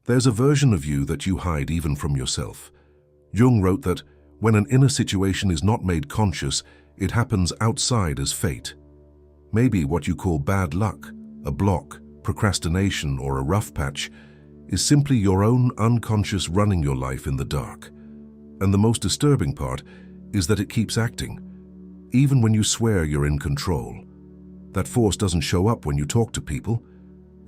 There's a version of you that you hide even from yourself. Jung wrote that when an inner situation is not made conscious, it happens outside as fate. Maybe what you call bad luck, a block, procrastination, or a rough patch is simply your own unconscious running your life in the dark. And the most disturbing part is that it keeps acting, even when you swear you're in control. That force doesn't show up when you talk to people.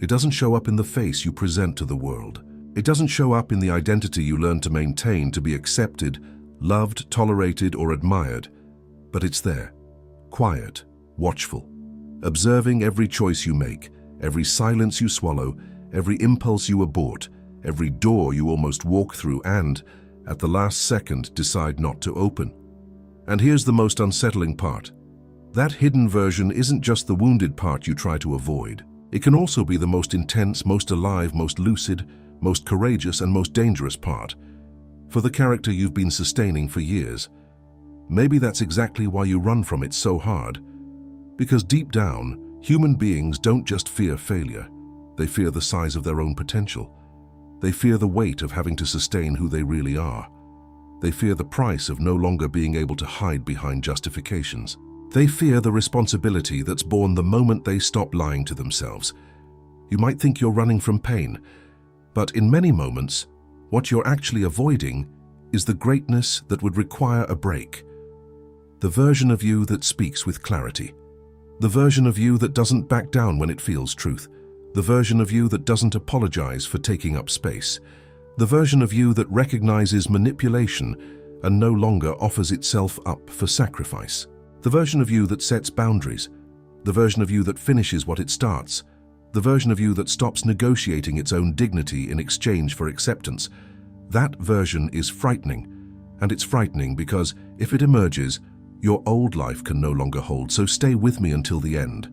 It doesn't show up in the face you present to the world. It doesn't show up in the identity you learn to maintain to be accepted, loved, tolerated, or admired. But it's there, quiet, watchful, observing every choice you make, every silence you swallow, every impulse you abort, every door you almost walk through and, at the last second, decide not to open. And here's the most unsettling part. That hidden version isn't just the wounded part you try to avoid. It can also be the most intense, most alive, most lucid, most courageous, and most dangerous part. For the character you've been sustaining for years. Maybe that's exactly why you run from it so hard. Because deep down, human beings don't just fear failure. They fear the size of their own potential. They fear the weight of having to sustain who they really are. They fear the price of no longer being able to hide behind justifications. They fear the responsibility that's born the moment they stop lying to themselves. You might think you're running from pain, but in many moments, what you're actually avoiding is the greatness that would require a break. The version of you that speaks with clarity. The version of you that doesn't back down when it feels truth. The version of you that doesn't apologize for taking up space. The version of you that recognizes manipulation and no longer offers itself up for sacrifice. The version of you that sets boundaries. The version of you that finishes what it starts. The version of you that stops negotiating its own dignity in exchange for acceptance. That version is frightening. And it's frightening because if it emerges, your old life can no longer hold, so stay with me until the end.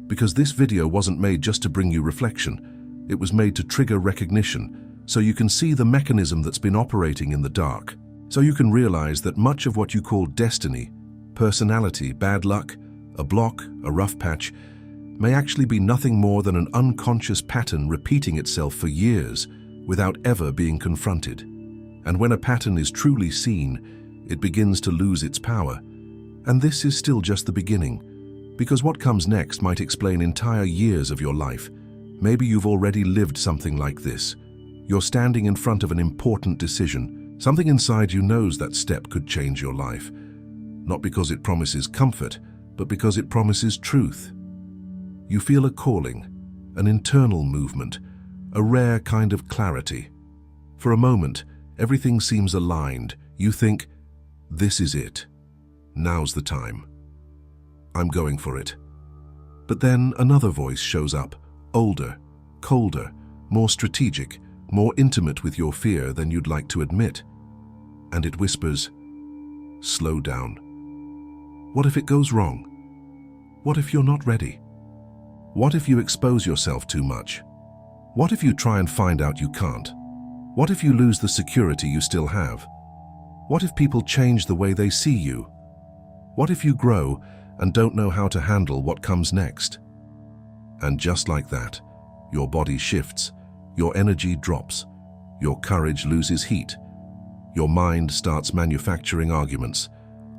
Because this video wasn't made just to bring you reflection. It was made to trigger recognition, so you can see the mechanism that's been operating in the dark. So you can realize that much of what you call destiny, personality, bad luck, a block, a rough patch, may actually be nothing more than an unconscious pattern repeating itself for years without ever being confronted. And when a pattern is truly seen, it begins to lose its power. And this is still just the beginning, because what comes next might explain entire years of your life. Maybe you've already lived something like this. You're standing in front of an important decision. Something inside you knows that step could change your life. Not because it promises comfort, but because it promises truth. You feel a calling, an internal movement, a rare kind of clarity. For a moment, everything seems aligned. You think, this is it. Now's the time. I'm going for it. But then another voice shows up, older, colder, more strategic, more intimate with your fear than you'd like to admit. And it whispers, slow down. What if it goes wrong? What if you're not ready? What if you expose yourself too much? What if you try and find out you can't? What if you lose the security you still have? What if people change the way they see you? What if you grow and don't know how to handle what comes next? And just like that, your body shifts, your energy drops, your courage loses heat, your mind starts manufacturing arguments.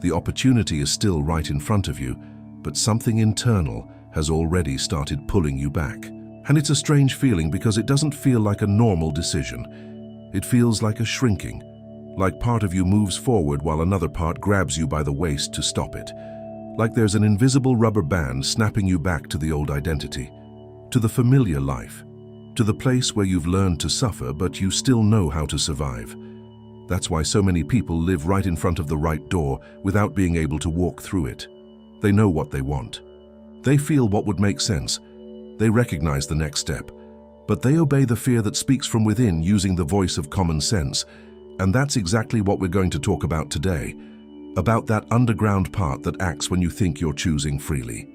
The opportunity is still right in front of you, but something internal has already started pulling you back. And it's a strange feeling because it doesn't feel like a normal decision. It feels like a shrinking, like part of you moves forward while another part grabs you by the waist to stop it. Like there's an invisible rubber band snapping you back to the old identity, to the familiar life, to the place where you've learned to suffer but you still know how to survive. That's why so many people live right in front of the right door without being able to walk through it. They know what they want. They feel what would make sense. They recognize the next step. But they obey the fear that speaks from within using the voice of common sense. And that's exactly what we're going to talk about today. About that underground part that acts when you think you're choosing freely.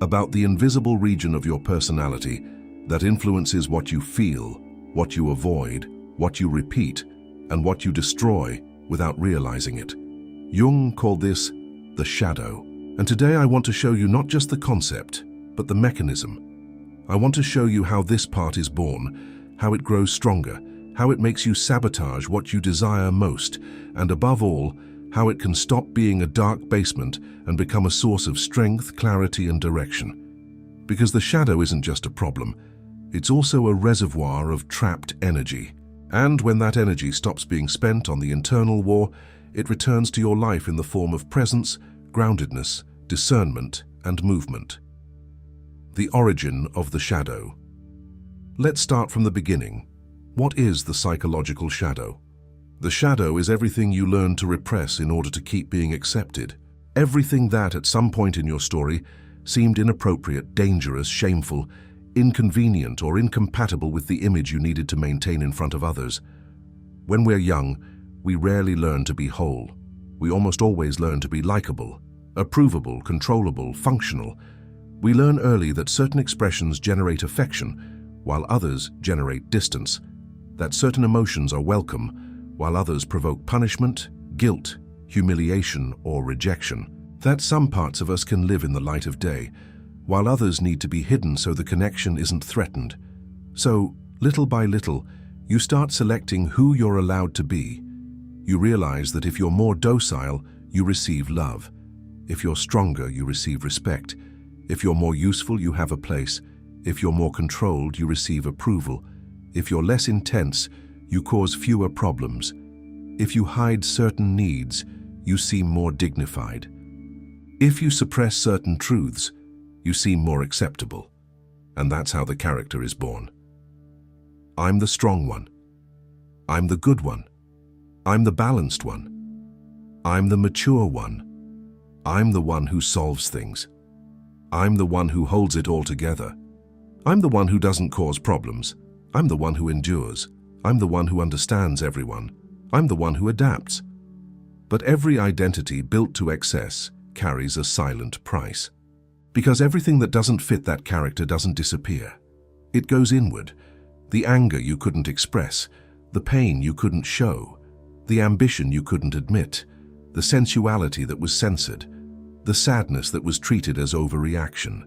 About the invisible region of your personality that influences what you feel, what you avoid, what you repeat, and what you destroy without realizing it. Jung called this the shadow. And today I want to show you not just the concept, but the mechanism. I want to show you how this part is born, how it grows stronger, how it makes you sabotage what you desire most, and above all, how it can stop being a dark basement and become a source of strength, clarity, and direction. Because the shadow isn't just a problem, it's also a reservoir of trapped energy. And when that energy stops being spent on the internal war, it returns to your life in the form of presence, groundedness, discernment, and movement. The origin of the shadow. Let's start from the beginning. What is the psychological shadow? The shadow is everything you learn to repress in order to keep being accepted. Everything that, at some point in your story, seemed inappropriate, dangerous, shameful, inconvenient, or incompatible with the image you needed to maintain in front of others. When we're young, we rarely learn to be whole. We almost always learn to be likable, approvable, controllable, functional. We learn early that certain expressions generate affection, while others generate distance, that certain emotions are welcome, while others provoke punishment, guilt, humiliation, or rejection, that some parts of us can live in the light of day, while others need to be hidden so the connection isn't threatened. So, little by little, you start selecting who you're allowed to be. You realize that if you're more docile, you receive love. If you're stronger, you receive respect. If you're more useful, you have a place. If you're more controlled, you receive approval. If you're less intense, you cause fewer problems. If you hide certain needs, you seem more dignified. If you suppress certain truths, you seem more acceptable. And that's how the character is born. I'm the strong one. I'm the good one. I'm the balanced one. I'm the mature one. I'm the one who solves things. I'm the one who holds it all together. I'm the one who doesn't cause problems. I'm the one who endures. I'm the one who understands everyone. I'm the one who adapts. But every identity built to excess carries a silent price. Because everything that doesn't fit that character doesn't disappear. It goes inward. The anger you couldn't express, the pain you couldn't show, the ambition you couldn't admit, the sensuality that was censored, the sadness that was treated as overreaction,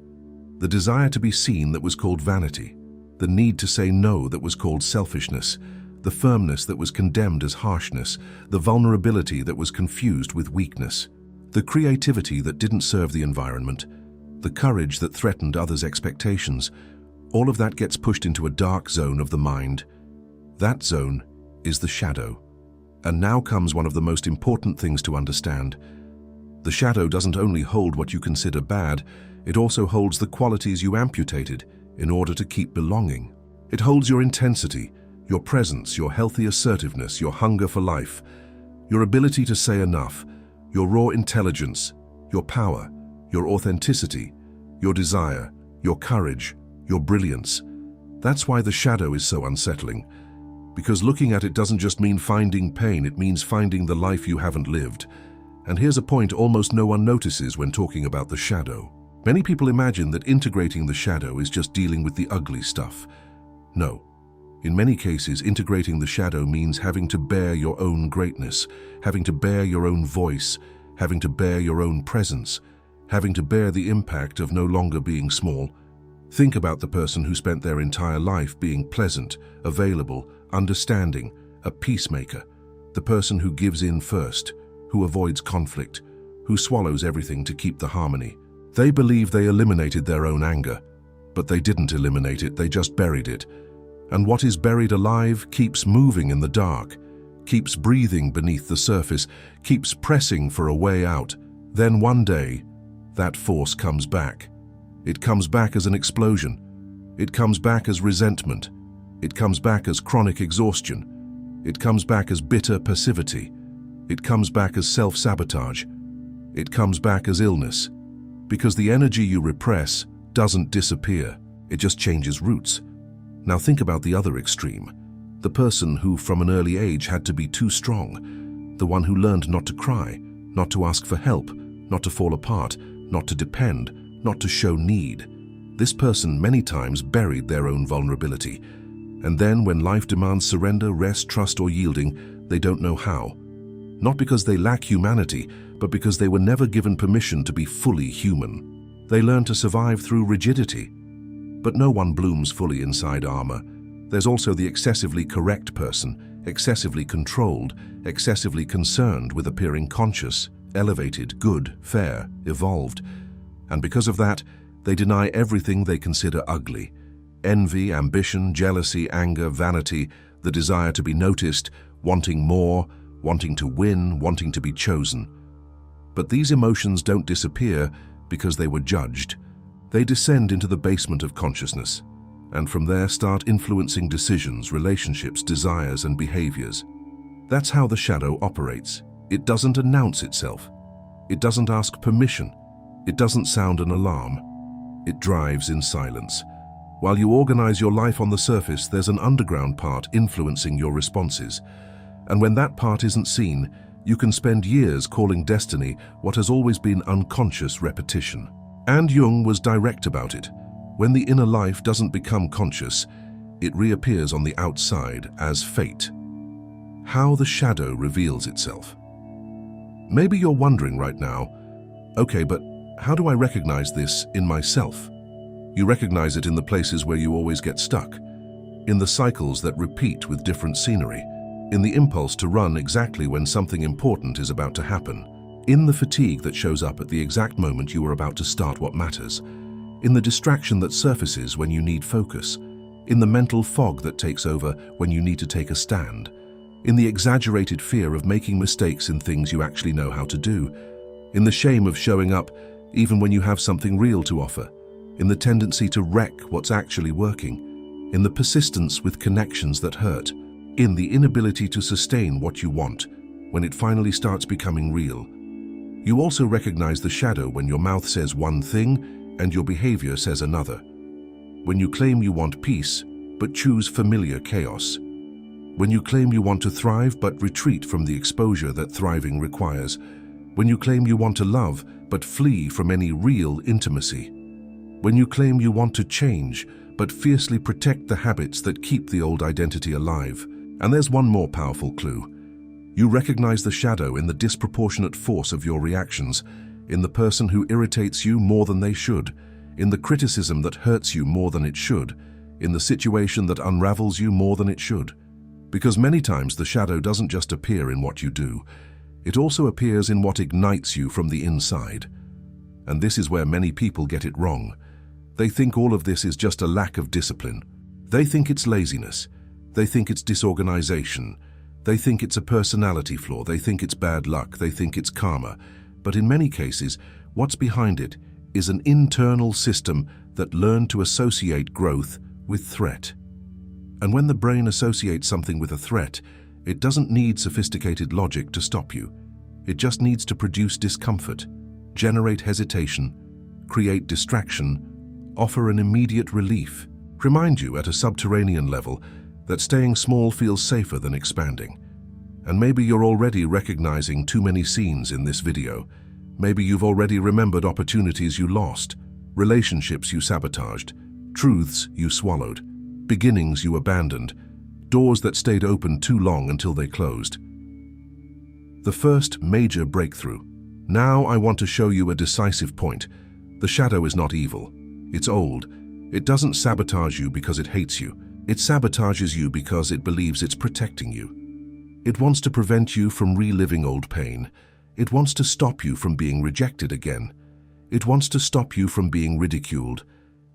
the desire to be seen that was called vanity, the need to say no that was called selfishness, the firmness that was condemned as harshness, the vulnerability that was confused with weakness, the creativity that didn't serve the environment, the courage that threatened others' expectations. All of that gets pushed into a dark zone of the mind. That zone is the shadow. And now comes one of the most important things to understand. The shadow doesn't only hold what you consider bad, it also holds the qualities you amputated in order to keep belonging. It holds your intensity, your presence, your healthy assertiveness, your hunger for life, your ability to say enough, your raw intelligence, your power, your authenticity, your desire, your courage, your brilliance. That's why the shadow is so unsettling. Because looking at it doesn't just mean finding pain, it means finding the life you haven't lived. And here's a point almost no one notices when talking about the shadow. Many people imagine that integrating the shadow is just dealing with the ugly stuff. No. In many cases, integrating the shadow means having to bear your own greatness, having to bear your own voice, having to bear your own presence, having to bear the impact of no longer being small. Think about the person who spent their entire life being pleasant, available, understanding, a peacemaker, the person who gives in first, who avoids conflict, who swallows everything to keep the harmony. They believe they eliminated their own anger, but they didn't eliminate it, they just buried it. And what is buried alive keeps moving in the dark, keeps breathing beneath the surface, keeps pressing for a way out. Then one day, that force comes back. It comes back as an explosion. It comes back as resentment. It comes back as chronic exhaustion. It comes back as bitter passivity. It comes back as self-sabotage. It comes back as illness. Because the energy you repress doesn't disappear. It just changes routes. Now think about the other extreme. The person who from an early age had to be too strong. The one who learned not to cry, not to ask for help, not to fall apart, not to depend, not to show need. This person many times buried their own vulnerability. And then when life demands surrender, rest, trust, or yielding, they don't know how. Not because they lack humanity, but because they were never given permission to be fully human. They learn to survive through rigidity. But no one blooms fully inside armor. There's also the excessively correct person, excessively controlled, excessively concerned with appearing conscious, elevated, good, fair, evolved. And because of that, they deny everything they consider ugly. Envy, ambition, jealousy, anger, vanity, the desire to be noticed, wanting more, wanting to win, wanting to be chosen. But these emotions don't disappear because they were judged. They descend into the basement of consciousness, and from there start influencing decisions, relationships, desires, and behaviors. That's how the shadow operates. It doesn't announce itself. It doesn't ask permission. It doesn't sound an alarm. It drives in silence. While you organize your life on the surface, there's an underground part influencing your responses. And when that part isn't seen, you can spend years calling destiny what has always been unconscious repetition. And Jung was direct about it. When the inner life doesn't become conscious, it reappears on the outside as fate. How the shadow reveals itself. Maybe you're wondering right now, okay, but how do I recognize this in myself? You recognize it in the places where you always get stuck, in the cycles that repeat with different scenery, in the impulse to run exactly when something important is about to happen, in the fatigue that shows up at the exact moment you are about to start what matters, in the distraction that surfaces when you need focus, in the mental fog that takes over when you need to take a stand, in the exaggerated fear of making mistakes in things you actually know how to do, in the shame of showing up even when you have something real to offer, in the tendency to wreck what's actually working, in the persistence with connections that hurt, in the inability to sustain what you want when it finally starts becoming real. You also recognize the shadow when your mouth says one thing and your behavior says another. When you claim you want peace, but choose familiar chaos. When you claim you want to thrive, but retreat from the exposure that thriving requires. When you claim you want to love, but flee from any real intimacy. When you claim you want to change, but fiercely protect the habits that keep the old identity alive. And there's one more powerful clue. You recognize the shadow in the disproportionate force of your reactions, in the person who irritates you more than they should, in the criticism that hurts you more than it should, in the situation that unravels you more than it should. Because many times the shadow doesn't just appear in what you do, it also appears in what ignites you from the inside. And this is where many people get it wrong. They think all of this is just a lack of discipline. They think it's laziness. They think it's disorganization. They think it's a personality flaw. They think it's bad luck. They think it's karma. But in many cases, what's behind it is an internal system that learned to associate growth with threat. And when the brain associates something with a threat, it doesn't need sophisticated logic to stop you. It just needs to produce discomfort, generate hesitation, create distraction, offer an immediate relief, remind you at a subterranean level that staying small feels safer than expanding. And maybe you're already recognizing too many scenes in this video. Maybe you've already remembered opportunities you lost, relationships you sabotaged, truths you swallowed, beginnings you abandoned, doors that stayed open too long until they closed. The first major breakthrough. Now I want to show you a decisive point. The shadow is not evil. It's old. It doesn't sabotage you because it hates you. It sabotages you because it believes it's protecting you. It wants to prevent you from reliving old pain. It wants to stop you from being rejected again. It wants to stop you from being ridiculed.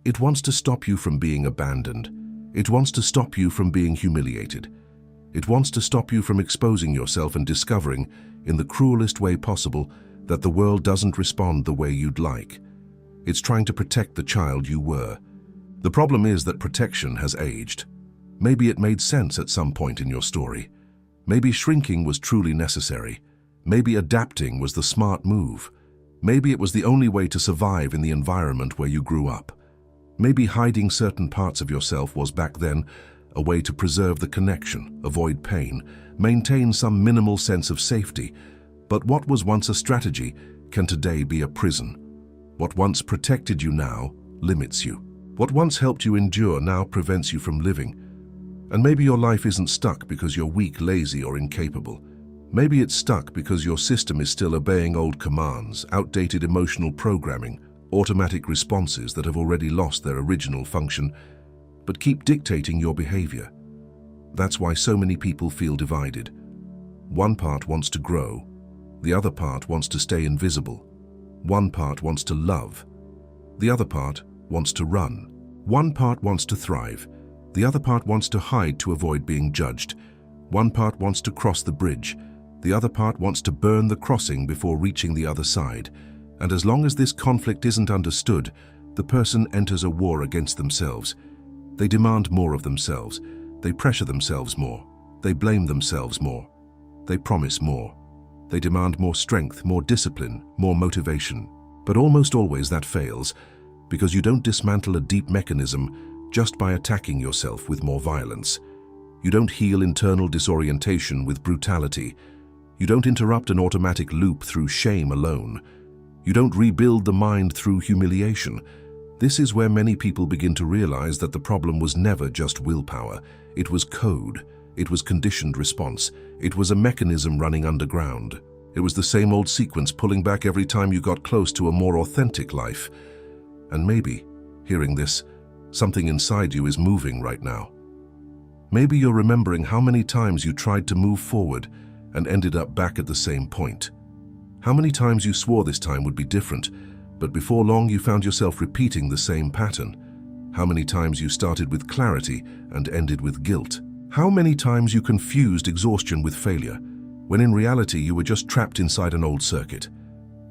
It wants to stop you from being abandoned. It wants to stop you from being humiliated. It wants to stop you from exposing yourself and discovering, in the cruelest way possible, that the world doesn't respond the way you'd like. It's trying to protect the child you were. The problem is that protection has aged. Maybe it made sense at some point in your story. Maybe shrinking was truly necessary. Maybe adapting was the smart move. Maybe it was the only way to survive in the environment where you grew up. Maybe hiding certain parts of yourself was back then a way to preserve the connection, avoid pain, maintain some minimal sense of safety. But what was once a strategy can today be a prison. What once protected you now limits you. What once helped you endure now prevents you from living. And maybe your life isn't stuck because you're weak, lazy, or incapable. Maybe it's stuck because your system is still obeying old commands, outdated emotional programming, automatic responses that have already lost their original function. but keep dictating your behavior. That's why so many people feel divided. One part wants to grow. The other part wants to stay invisible. One part wants to love. The other part wants to run. One part wants to thrive. The other part wants to hide to avoid being judged. One part wants to cross the bridge. The other part wants to burn the crossing before reaching the other side. And as long as this conflict isn't understood, the person enters a war against themselves. They demand more of themselves. They pressure themselves more. They blame themselves more. They promise more. They demand more strength, more discipline, more motivation. But almost always that fails, because you don't dismantle a deep mechanism just by attacking yourself with more violence. You don't heal internal disorientation with brutality. You don't interrupt an automatic loop through shame alone. You don't rebuild the mind through humiliation. This is where many people begin to realize that the problem was never just willpower. It was code. It was conditioned response. It was a mechanism running underground. It was the same old sequence pulling back every time you got close to a more authentic life. And maybe, hearing this, something inside you is moving right now. Maybe you're remembering how many times you tried to move forward and ended up back at the same point. How many times you swore this time would be different, but before long you found yourself repeating the same pattern. How many times you started with clarity and ended with guilt. How many times you confused exhaustion with failure, when in reality you were just trapped inside an old circuit.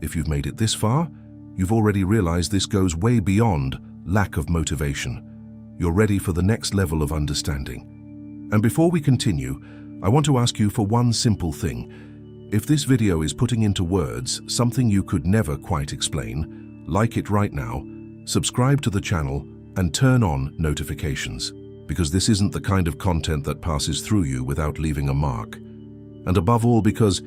If you've made it this far, you've already realized this goes way beyond lack of motivation. You're ready for the next level of understanding. And before we continue, I want to ask you for one simple thing. If this video is putting into words something you could never quite explain, like it right now, subscribe to the channel and turn on notifications, because this isn't the kind of content that passes through you without leaving a mark. And above all, because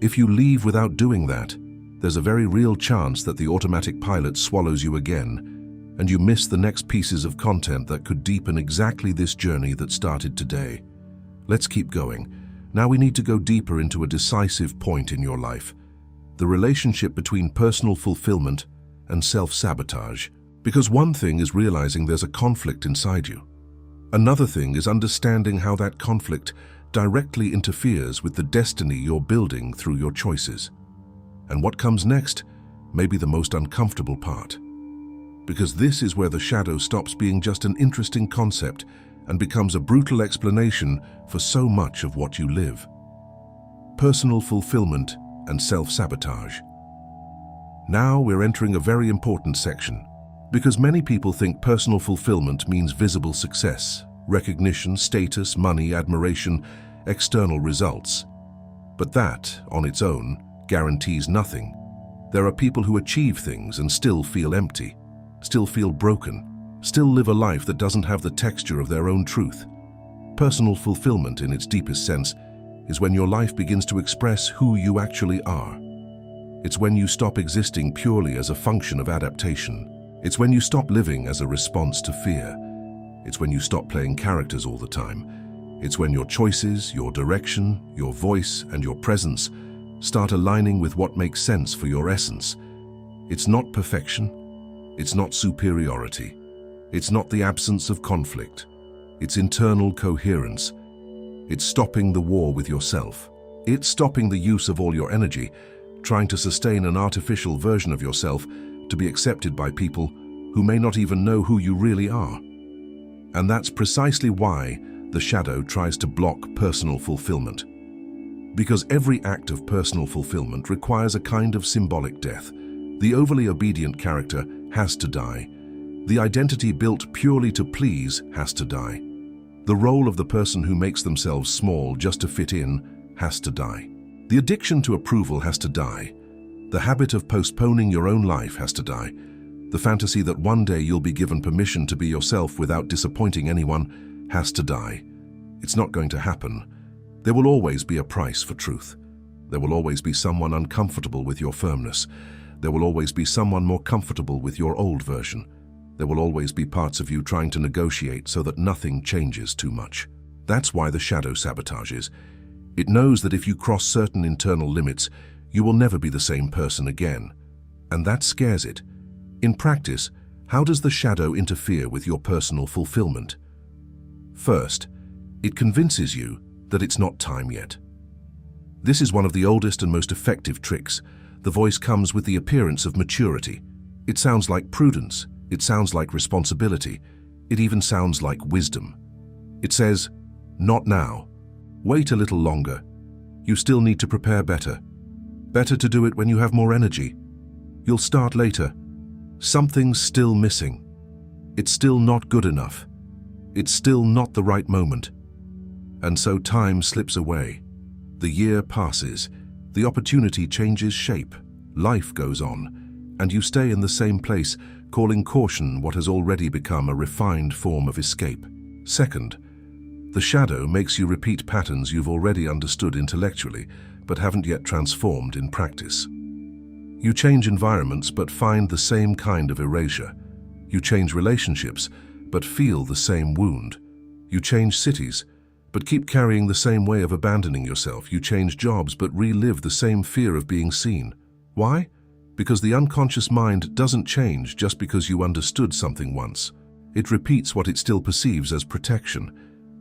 if you leave without doing that, there's a very real chance that the automatic pilot swallows you again, and you miss the next pieces of content that could deepen exactly this journey that started today. Let's keep going. Now we need to go deeper into a decisive point in your life: the relationship between personal fulfillment and self-sabotage. Because one thing is realizing there's a conflict inside you. Another thing is understanding how that conflict directly interferes with the destiny you're building through your choices. And what comes next may be the most uncomfortable part. Because this is where the shadow stops being just an interesting concept and becomes a brutal explanation for so much of what you live. Personal fulfillment and self-sabotage. Now we're entering a very important section, because many people think personal fulfillment means visible success, recognition, status, money, admiration, external results. But that, on its own, guarantees nothing. There are people who achieve things and still feel empty, still feel broken, still live a life that doesn't have the texture of their own truth. Personal fulfillment, in its deepest sense, is when your life begins to express who you actually are. It's when you stop existing purely as a function of adaptation. It's when you stop living as a response to fear. It's when you stop playing characters all the time. It's when your choices, your direction, your voice, and your presence start aligning with what makes sense for your essence. It's not perfection. It's not superiority. It's not the absence of conflict. It's internal coherence. It's stopping the war with yourself. It's stopping the use of all your energy, trying to sustain an artificial version of yourself to be accepted by people who may not even know who you really are. And that's precisely why the shadow tries to block personal fulfillment. Because every act of personal fulfillment requires a kind of symbolic death. The overly obedient character has to die. The identity built purely to please has to die. The role of the person who makes themselves small just to fit in has to die. The addiction to approval has to die. The habit of postponing your own life has to die. The fantasy that one day you'll be given permission to be yourself without disappointing anyone has to die. It's not going to happen. There will always be a price for truth. There will always be someone uncomfortable with your firmness. There will always be someone more comfortable with your old version. There will always be parts of you trying to negotiate so that nothing changes too much. That's why the shadow sabotages. It knows that if you cross certain internal limits, you will never be the same person again. And that scares it. In practice, how does the shadow interfere with your personal fulfillment? First, it convinces you that it's not time yet. This is one of the oldest and most effective tricks. The voice comes with the appearance of maturity. It sounds like prudence. It sounds like responsibility. It even sounds like wisdom. It says, "Not now. Wait a little longer. You still need to prepare better. Better to do it when you have more energy. You'll start later. Something's still missing. It's still not good enough. It's still not the right moment." And so time slips away. The year passes. The opportunity changes shape. Life goes on. And you stay in the same place, calling caution what has already become a refined form of escape. Second, the shadow makes you repeat patterns you've already understood intellectually, but haven't yet transformed in practice. You change environments, but find the same kind of erasure. You change relationships, but feel the same wound. You change cities, but keep carrying the same way of abandoning yourself. You change jobs, but relive the same fear of being seen. Why? Because the unconscious mind doesn't change just because you understood something once. It repeats what it still perceives as protection.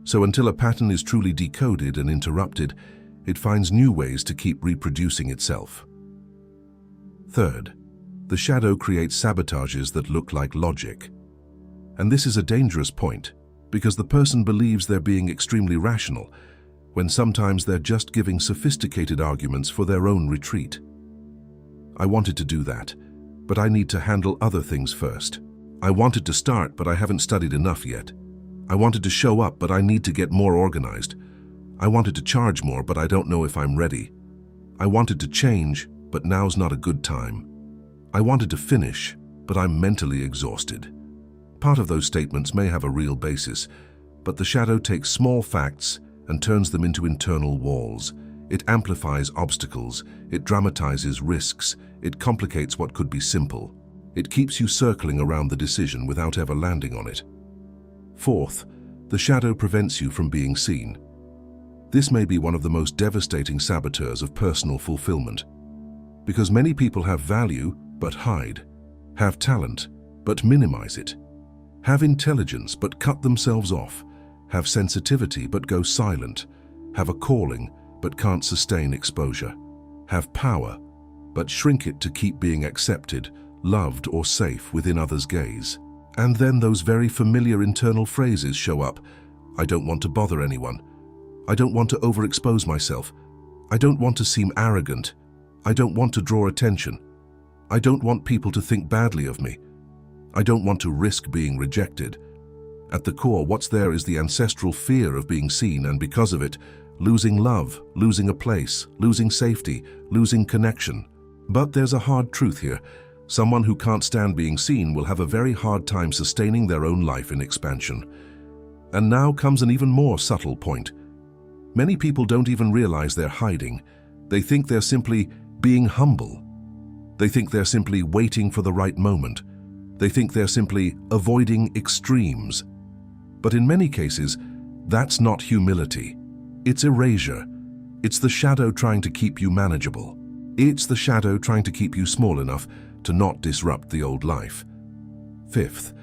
So until a pattern is truly decoded and interrupted, it finds new ways to keep reproducing itself. Third, the shadow creates sabotages that look like logic. And this is a dangerous point, because the person believes they're being extremely rational, when sometimes they're just giving sophisticated arguments for their own retreat. I wanted to do that, but I need to handle other things first. I wanted to start, but I haven't studied enough yet. I wanted to show up, but I need to get more organized. I wanted to charge more, but I don't know if I'm ready. I wanted to change, but now's not a good time. I wanted to finish, but I'm mentally exhausted. Part of those statements may have a real basis, but the shadow takes small facts and turns them into internal walls. It amplifies obstacles, it dramatizes risks, it complicates what could be simple. It keeps you circling around the decision without ever landing on it. Fourth, the shadow prevents you from being seen. This may be one of the most devastating saboteurs of personal fulfillment, because many people have value but hide, have talent but minimize it, have intelligence but cut themselves off, have sensitivity but go silent, have a calling but can't sustain exposure, have power but shrink it to keep being accepted, loved or safe within others' gaze. And then those very familiar internal phrases show up. I don't want to bother anyone. I don't want to overexpose myself. I don't want to seem arrogant. I don't want to draw attention. I don't want people to think badly of me. I don't want to risk being rejected. At the core, what's there is the ancestral fear of being seen, and because of it, losing love, losing a place, losing safety, losing connection. But there's a hard truth here. Someone who can't stand being seen will have a very hard time sustaining their own life in expansion. And now comes an even more subtle point. Many people don't even realize they're hiding. They think they're simply being humble. They think they're simply waiting for the right moment. They think they're simply avoiding extremes. But in many cases, that's not humility. It's erasure. It's the shadow trying to keep you manageable. It's the shadow trying to keep you small enough to not disrupt the old life. Fifth,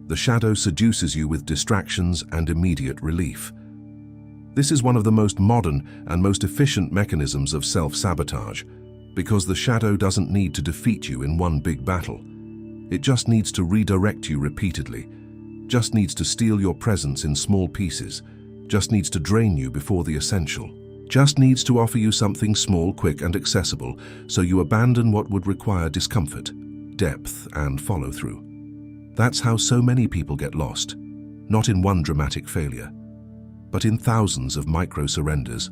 the shadow seduces you with distractions and immediate relief. This is one of the most modern and most efficient mechanisms of self-sabotage, because the shadow doesn't need to defeat you in one big battle. It just needs to redirect you repeatedly, just needs to steal your presence in small pieces, just needs to drain you before the essential, just needs to offer you something small, quick, and accessible, so you abandon what would require discomfort, depth, and follow-through. That's how so many people get lost, not in one dramatic failure, but in thousands of micro-surrenders.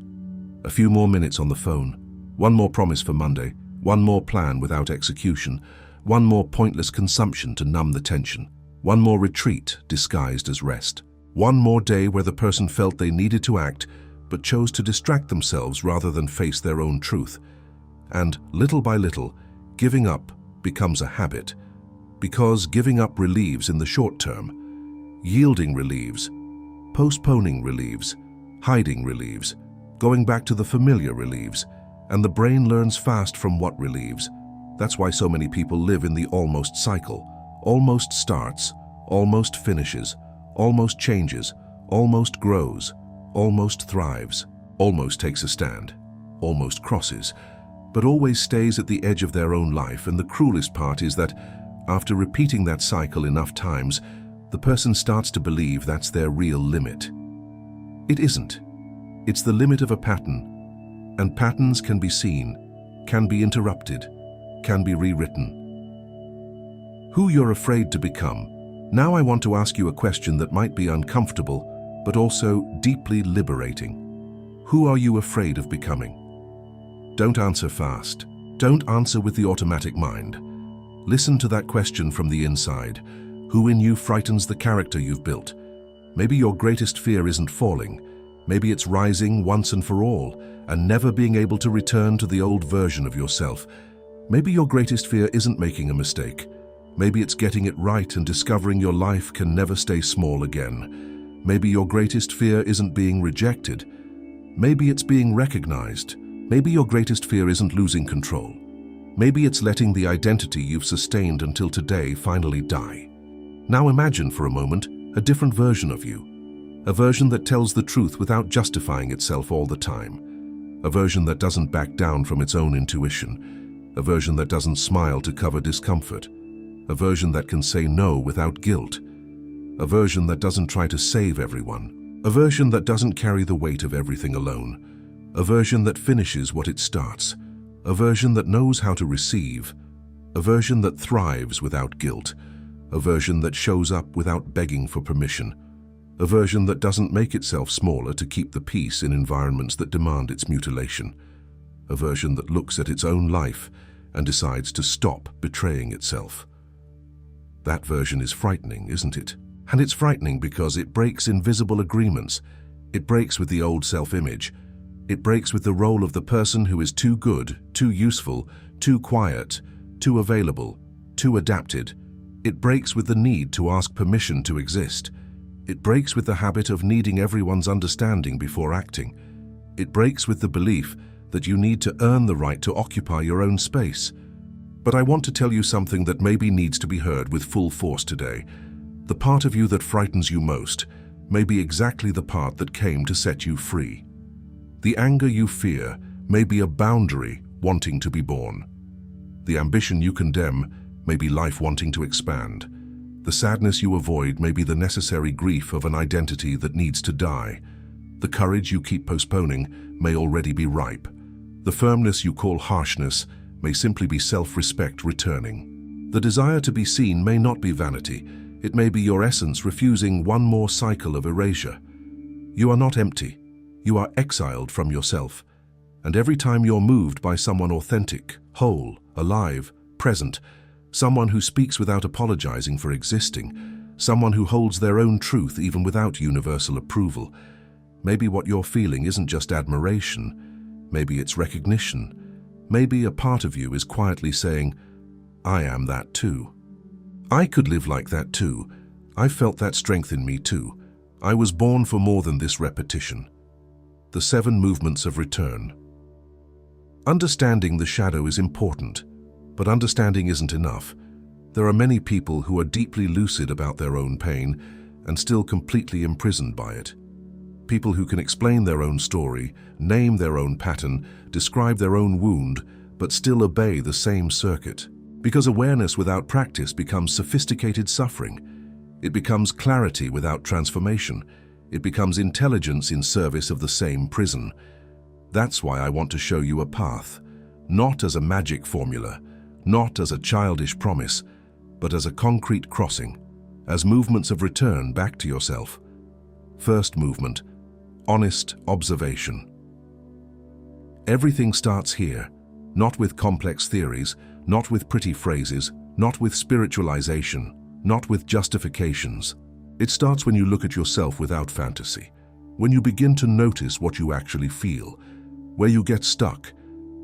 A few more minutes on the phone, one more promise for Monday, one more plan without execution, one more pointless consumption to numb the tension, one more retreat disguised as rest, one more day where the person felt they needed to act but chose to distract themselves rather than face their own truth. And little by little, giving up becomes a habit, because giving up relieves in the short term, yielding relieves, postponing relieves, hiding relieves, going back to the familiar relieves, and the brain learns fast from what relieves. That's why so many people live in the almost cycle. Almost starts, almost finishes, almost changes, almost grows, almost thrives, almost takes a stand, almost crosses, but always stays at the edge of their own life. And the cruelest part is that, after repeating that cycle enough times, the person starts to believe that's their real limit. It isn't. It's the limit of a pattern, and patterns can be seen, can be interrupted, can be rewritten. Who you're afraid to become. Now I want to ask you a question that might be uncomfortable, but also deeply liberating. Who are you afraid of becoming? Don't answer fast. Don't answer with the automatic mind. Listen to that question from the inside. Who in you frightens the character you've built? Maybe your greatest fear isn't falling. Maybe it's rising once and for all, and never being able to return to the old version of yourself. Maybe your greatest fear isn't making a mistake. Maybe it's getting it right and discovering your life can never stay small again. Maybe your greatest fear isn't being rejected. Maybe it's being recognized. Maybe your greatest fear isn't losing control. Maybe it's letting the identity you've sustained until today finally die. Now imagine for a moment a different version of you. A version that tells the truth without justifying itself all the time. A version that doesn't back down from its own intuition. A version that doesn't smile to cover discomfort. A version that can say no without guilt. A version that doesn't try to save everyone. A version that doesn't carry the weight of everything alone. A version that finishes what it starts. A version that knows how to receive. A version that thrives without guilt. A version that shows up without begging for permission. A version that doesn't make itself smaller to keep the peace in environments that demand its mutilation. A version that looks at its own life and decides to stop betraying itself. That version is frightening, isn't it? And it's frightening because it breaks invisible agreements. It breaks with the old self-image. It breaks with the role of the person who is too good, too useful, too quiet, too available, too adapted. It breaks with the need to ask permission to exist. It breaks with the habit of needing everyone's understanding before acting. It breaks with the belief that you need to earn the right to occupy your own space. But I want to tell you something that maybe needs to be heard with full force today. The part of you that frightens you most may be exactly the part that came to set you free. The anger you fear may be a boundary wanting to be born. The ambition you condemn may be life wanting to expand. The sadness you avoid may be the necessary grief of an identity that needs to die. The courage you keep postponing may already be ripe. The firmness you call harshness may simply be self-respect returning. The desire to be seen may not be vanity. It may be your essence refusing one more cycle of erasure. You are not empty. You are exiled from yourself. And every time you're moved by someone authentic, whole, alive, present, someone who speaks without apologizing for existing, someone who holds their own truth even without universal approval, maybe what you're feeling isn't just admiration. Maybe it's recognition. Maybe a part of you is quietly saying, I am that too. I could live like that too. I felt that strength in me too. I was born for more than this repetition. The 7 movements of return. Understanding the shadow is important, but understanding isn't enough. There are many people who are deeply lucid about their own pain and still completely imprisoned by it. People who can explain their own story, name their own pattern, describe their own wound, but still obey the same circuit. Because awareness without practice becomes sophisticated suffering. It becomes clarity without transformation. It becomes intelligence in service of the same prison. That's why I want to show you a path, not as a magic formula, not as a childish promise, but as a concrete crossing, as movements of return back to yourself. First movement, honest observation. Everything starts here, not with complex theories, not with pretty phrases, not with spiritualization, not with justifications. It starts when you look at yourself without fantasy, when you begin to notice what you actually feel, where you get stuck,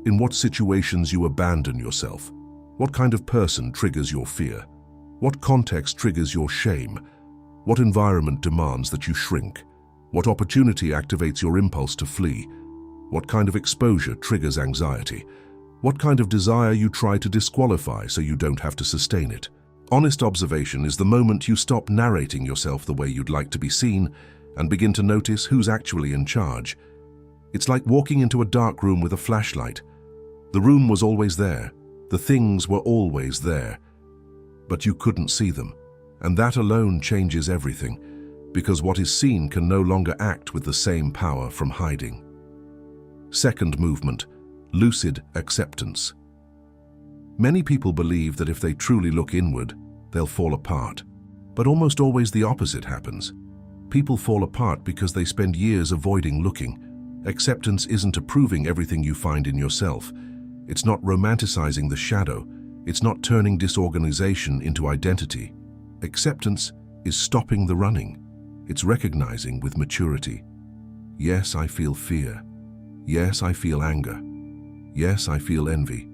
in what situations you abandon yourself, what kind of person triggers your fear, what context triggers your shame, what environment demands that you shrink, what opportunity activates your impulse to flee, what kind of exposure triggers anxiety, what kind of desire you try to disqualify so you don't have to sustain it. Honest observation is the moment you stop narrating yourself the way you'd like to be seen and begin to notice who's actually in charge. It's like walking into a dark room with a flashlight. The room was always there. The things were always there. But you couldn't see them. And that alone changes everything, because what is seen can no longer act with the same power from hiding. Second movement, lucid acceptance. Many people believe that if they truly look inward, they'll fall apart. But almost always the opposite happens. People fall apart because they spend years avoiding looking. Acceptance isn't approving everything you find in yourself. It's not romanticizing the shadow. It's not turning disorganization into identity. Acceptance is stopping the running. It's recognizing with maturity. Yes, I feel fear. Yes, I feel anger. Yes, I feel envy.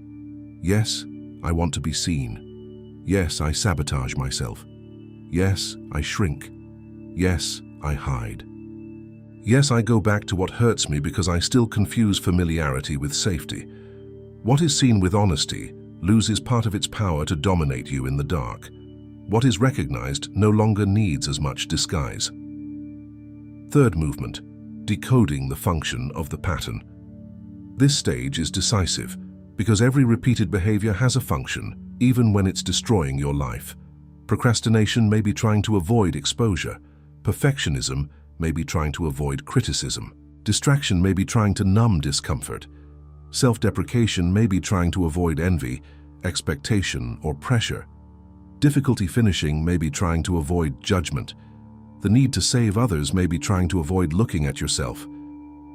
Yes, I want to be seen. Yes, I sabotage myself. Yes, I shrink. Yes, I hide. Yes, I go back to what hurts me because I still confuse familiarity with safety. What is seen with honesty loses part of its power to dominate you in the dark. What is recognized no longer needs as much disguise. Third movement, decoding the function of the pattern. This stage is decisive because every repeated behavior has a function, even when it's destroying your life. Procrastination may be trying to avoid exposure. Perfectionism may be trying to avoid criticism. Distraction may be trying to numb discomfort. Self-deprecation may be trying to avoid envy, expectation, or pressure. Difficulty finishing may be trying to avoid judgment. The need to save others may be trying to avoid looking at yourself.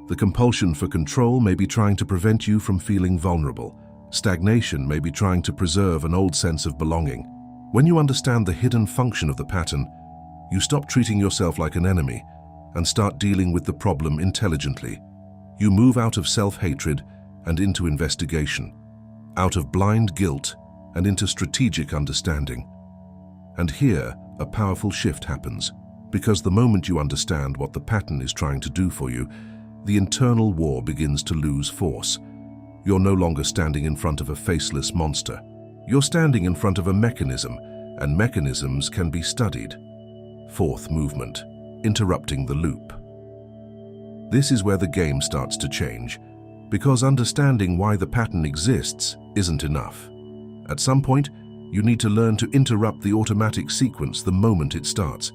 The compulsion for control may be trying to prevent you from feeling vulnerable. Stagnation may be trying to preserve an old sense of belonging. When you understand the hidden function of the pattern, you stop treating yourself like an enemy and start dealing with the problem intelligently. You move out of self-hatred and into investigation, out of blind guilt and into strategic understanding. And here, a powerful shift happens, because the moment you understand what the pattern is trying to do for you, the internal war begins to lose force. You're no longer standing in front of a faceless monster. You're standing in front of a mechanism, and mechanisms can be studied. Fourth movement, interrupting the loop. This is where the game starts to change, because understanding why the pattern exists isn't enough. At some point, you need to learn to interrupt the automatic sequence the moment it starts.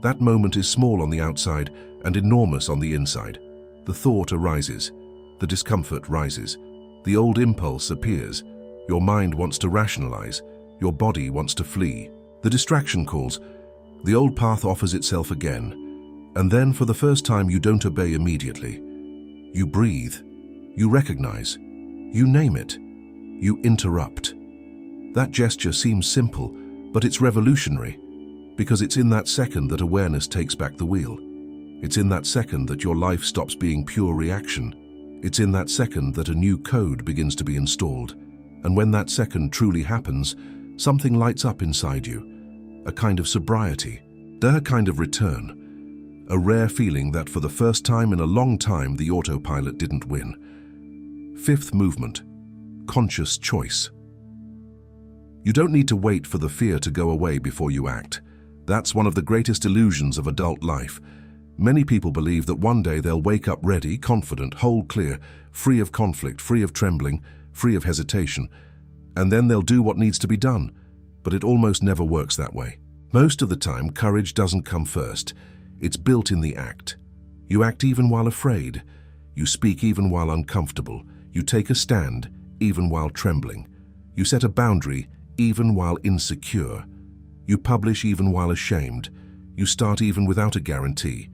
That moment is small on the outside and enormous on the inside. The thought arises. The discomfort rises. The old impulse appears. Your mind wants to rationalize. Your body wants to flee. The distraction calls. The old path offers itself again. And then, for the first time, you don't obey immediately. You breathe. You recognize. You name it. You interrupt. That gesture seems simple, but it's revolutionary, because it's in that second that awareness takes back the wheel. It's in that second that your life stops being pure reaction. It's in that second that a new code begins to be installed. And when that second truly happens, something lights up inside you. A kind of sobriety, a kind of return. A rare feeling that for the first time in a long time the autopilot didn't win. Fifth movement, conscious choice. You don't need to wait for the fear to go away before you act. That's one of the greatest illusions of adult life. Many people believe that one day they'll wake up ready, confident, whole, clear, free of conflict, free of trembling, free of hesitation, and then they'll do what needs to be done. But it almost never works that way. Most of the time, courage doesn't come first. It's built in the act. You act even while afraid. You speak even while uncomfortable. You take a stand even while trembling. You set a boundary even while insecure. You publish even while ashamed. You start even without a guarantee.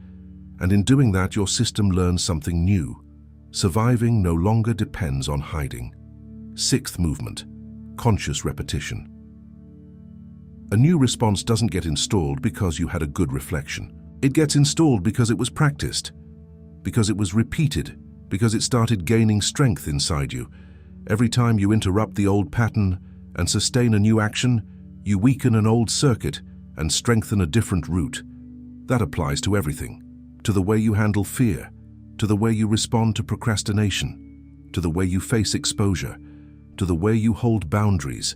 And in doing that, your system learns something new. Surviving no longer depends on hiding. Sixth movement, conscious repetition. A new response doesn't get installed because you had a good reflection. It gets installed because it was practiced, because it was repeated, because it started gaining strength inside you. Every time you interrupt the old pattern and sustain a new action, you weaken an old circuit and strengthen a different route. That applies to everything, to the way you handle fear, to the way you respond to procrastination, to the way you face exposure, to the way you hold boundaries,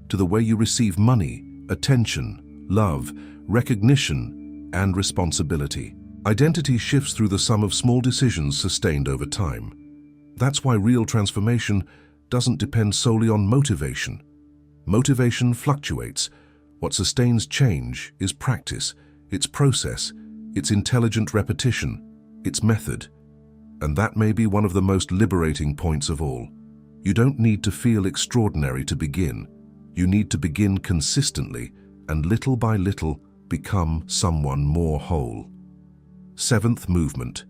to the way you receive money, attention, love, recognition, and responsibility. Identity shifts through the sum of small decisions sustained over time. That's why real transformation doesn't depend solely on motivation. Motivation fluctuates. What sustains change is practice, its process, its intelligent repetition, its method. And that may be one of the most liberating points of all. You don't need to feel extraordinary to begin. You need to begin consistently and little by little become someone more whole. Seventh movement,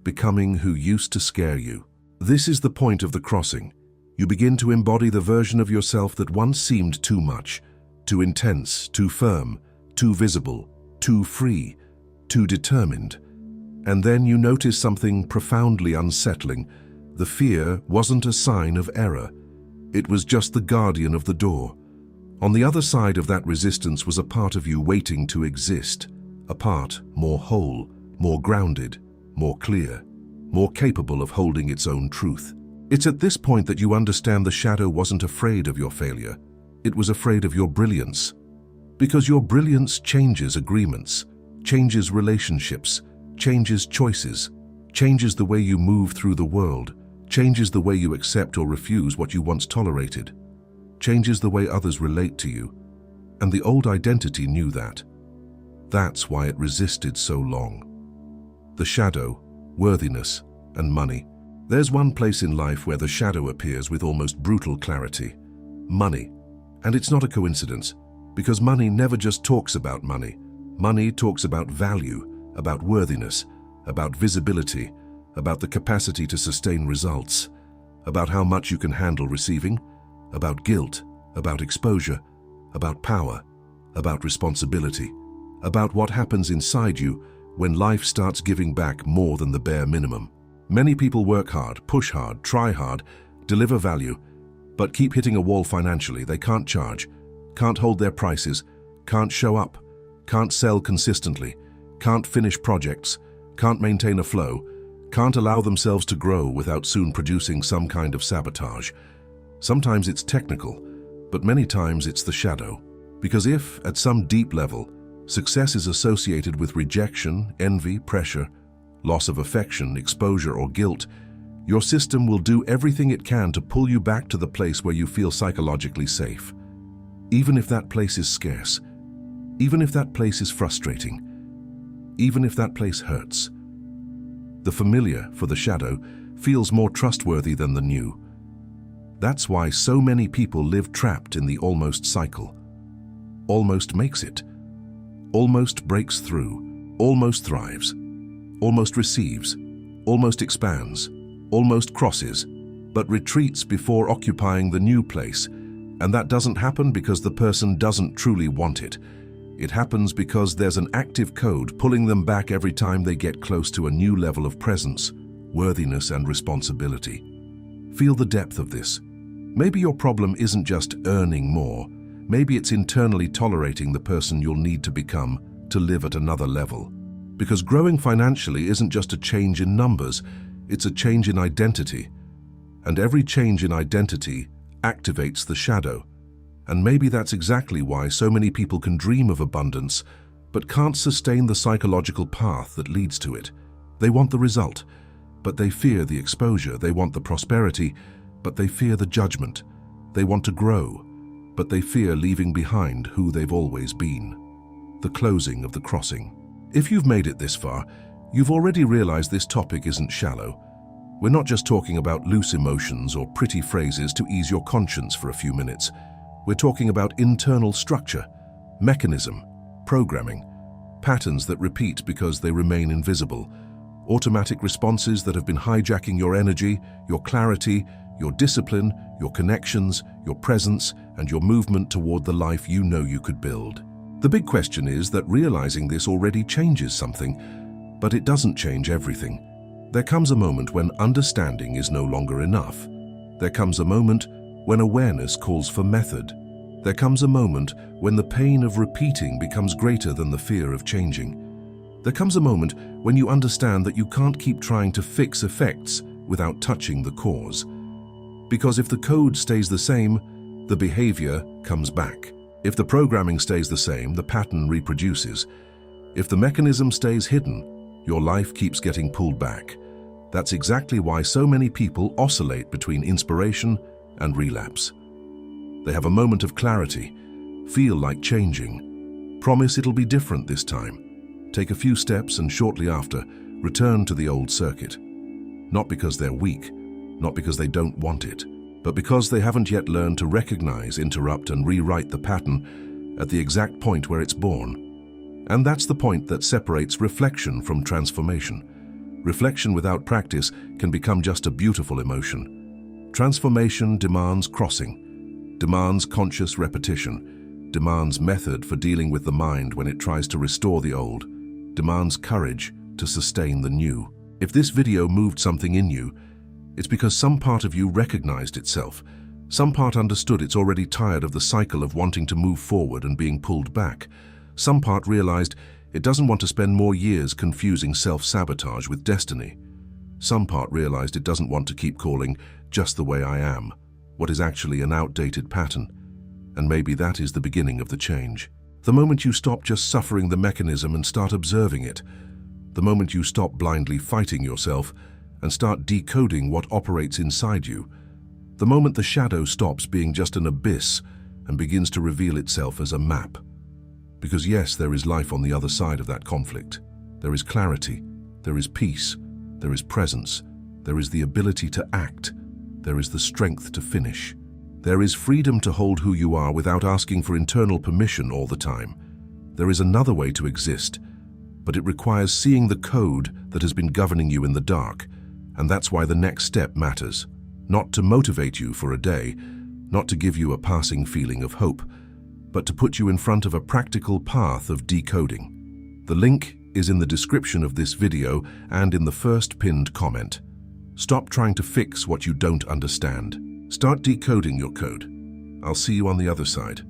becoming who used to scare you. This is the point of the crossing. You begin to embody the version of yourself that once seemed too much, too intense, too firm, too visible, too free, too determined. And then you notice something profoundly unsettling. The fear wasn't a sign of error. It was just the guardian of the door. On the other side of that resistance was a part of you waiting to exist, a part more whole, more grounded, more clear, more capable of holding its own truth. It's at this point that you understand the shadow wasn't afraid of your failure. It was afraid of your brilliance. Because your brilliance changes agreements, changes relationships, changes choices, changes the way you move through the world, changes the way you accept or refuse what you once tolerated, changes the way others relate to you. And the old identity knew that. That's why it resisted so long. The shadow, worthiness, and money. There's one place in life where the shadow appears with almost brutal clarity. Money. And it's not a coincidence, because money never just talks about money. Money talks about value, about worthiness, about visibility, about the capacity to sustain results, about how much you can handle receiving, about guilt, about exposure, about power, about responsibility, about what happens inside you when life starts giving back more than the bare minimum. Many people work hard, push hard, try hard, deliver value, but keep hitting a wall financially. They can't charge, can't hold their prices, can't show up, can't sell consistently, can't finish projects, can't maintain a flow, can't allow themselves to grow without soon producing some kind of sabotage. Sometimes it's technical, but many times it's the shadow. Because if, at some deep level, success is associated with rejection, envy, pressure, loss of affection, exposure, or guilt, your system will do everything it can to pull you back to the place where you feel psychologically safe. Even if that place is scarce, even if that place is frustrating, even if that place hurts. The familiar, for the shadow, feels more trustworthy than the new. That's why so many people live trapped in the almost cycle. Almost makes it. Almost breaks through. Almost thrives. Almost receives. Almost expands. Almost crosses, but retreats before occupying the new place. And that doesn't happen because the person doesn't truly want it. It happens because there's an active code pulling them back every time they get close to a new level of presence, worthiness, and responsibility. Feel the depth of this. Maybe your problem isn't just earning more. Maybe it's internally tolerating the person you'll need to become to live at another level. Because growing financially isn't just a change in numbers, it's a change in identity. And every change in identity activates the shadow. And maybe that's exactly why so many people can dream of abundance, but can't sustain the psychological path that leads to it. They want the result, but they fear the exposure. They want the prosperity, but they fear the judgment. They want to grow, but they fear leaving behind who they've always been. The closing of the crossing. If you've made it this far, you've already realized this topic isn't shallow. We're not just talking about loose emotions or pretty phrases to ease your conscience for a few minutes. We're talking about internal structure, mechanism, programming, patterns that repeat because they remain invisible, automatic responses that have been hijacking your energy, your clarity, your discipline, your connections, your presence, and your movement toward the life you know you could build. The big question is that realizing this already changes something, but it doesn't change everything. There comes a moment when understanding is no longer enough. There comes a moment when awareness calls for method. There comes a moment when the pain of repeating becomes greater than the fear of changing. There comes a moment when you understand that you can't keep trying to fix effects without touching the cause. Because if the code stays the same, the behavior comes back. If the programming stays the same, the pattern reproduces. If the mechanism stays hidden, your life keeps getting pulled back. That's exactly why so many people oscillate between inspiration and relapse. They have a moment of clarity, feel like changing, promise it'll be different this time, take a few steps and shortly after, return to the old circuit. Not because they're weak, not because they don't want it, but because they haven't yet learned to recognize, interrupt, and rewrite the pattern at the exact point where it's born. And that's the point that separates reflection from transformation. Reflection without practice can become just a beautiful emotion. Transformation demands crossing, demands conscious repetition, demands method for dealing with the mind when it tries to restore the old, demands courage to sustain the new. If this video moved something in you, it's because some part of you recognized itself. Some part understood it's already tired of the cycle of wanting to move forward and being pulled back. Some part realized it doesn't want to spend more years confusing self-sabotage with destiny. Some part realized it doesn't want to keep calling just the way I am what is actually an outdated pattern. And maybe that is the beginning of the change. The moment you stop just suffering the mechanism and start observing it, the moment you stop blindly fighting yourself and start decoding what operates inside you, the moment the shadow stops being just an abyss and begins to reveal itself as a map. Because yes, there is life on the other side of that conflict. There is clarity, there is peace, there is presence, there is the ability to act, there is the strength to finish. There is freedom to hold who you are without asking for internal permission all the time. There is another way to exist, but it requires seeing the code that has been governing you in the dark, and that's why the next step matters. Not to motivate you for a day, not to give you a passing feeling of hope, but to put you in front of a practical path of decoding. The link is in the description of this video and in the first pinned comment. Stop trying to fix what you don't understand. Start decoding your code. I'll see you on the other side.